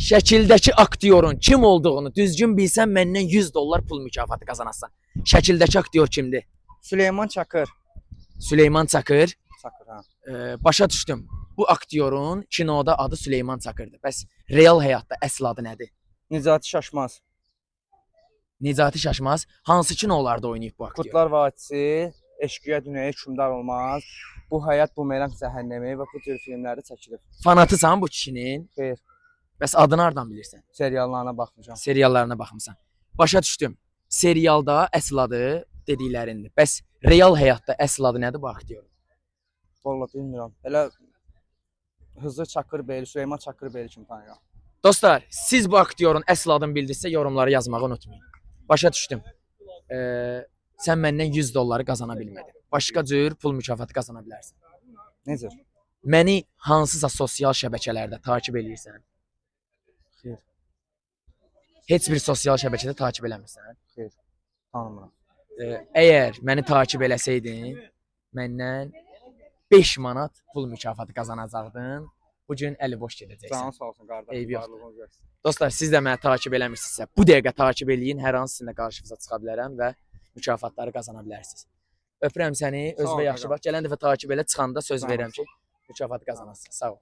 Şəkildəki aktyorun kim olduğunu düzgün bilsən məndən 100 dollar pul mükafatı qazanarsan. Şəkildəki aktyor kimdir? Süleyman Çakır. Süleyman Çakır. Çakır ha. Başa düşdüm. Bu aktyorun kinoda adı Süleyman Çakırdır. Bəs real həyatda əsl adı nədir? Nicati Şaşmaz. Nicati Şaşmaz. Hansı kinolarda oynayıb bu aktyor? Qurtlar Vadisi, Eşqıya Dünyaya Hökmdar Olmaz, Bu Həyat Bumerang Cəhənnəmi və bu tür filmlərdə çəkilib. Fanatısan bu kişinin? Xeyr, Bəs adını hardan bilirsən? seriallarına baxmışam. Seriallarına baxmısan. Başa düşdüm. Serialda əsl adı dediklərindir. Bəs real həyatda əsl adı nədir bu aktyorun? Vallahi bilmirəm. Elə Hızır Çakırbeyli, Süleyman Çakırbeyli kimi tanıyıram. Dostlar, siz bu aktyorun əsl adını bildirsə yorumlara yazmağı unutmayın. Başa düşdüm. Sən məndən 100 dolları qazana bilmədin. Başqa cür pul mükafatı qazana bilərsən. Necə? Məni hansısa sosial şəbəkələrdə takib eləyirsən? Xeyr, Heç bir sosial şəbəkədə takib eləmirsən? tanımıram. Əgər məni takib eləsəydin, məndən 5 manat pul mükafatı qazanacaqdın. Bu gün əli boş gedəcəksən. Canın sağ olsun qardaş. Eybi yoxdur. varlığınız versin. Dostlar, siz də məni takib eləmirsinizsə, bu dəqiqə takib eləyin. Hər an sizinlə qarşınıza çıxa bilərəm və mükafatları qazana bilərsiniz. Öpürəm səni. Sağ ol, Özünə yaxşı qaqa. bax. Gələn dəfə takib elə, çıxanda söz Sağ ol. verirəm ki, mükafatı qazanasın. Sağ ol.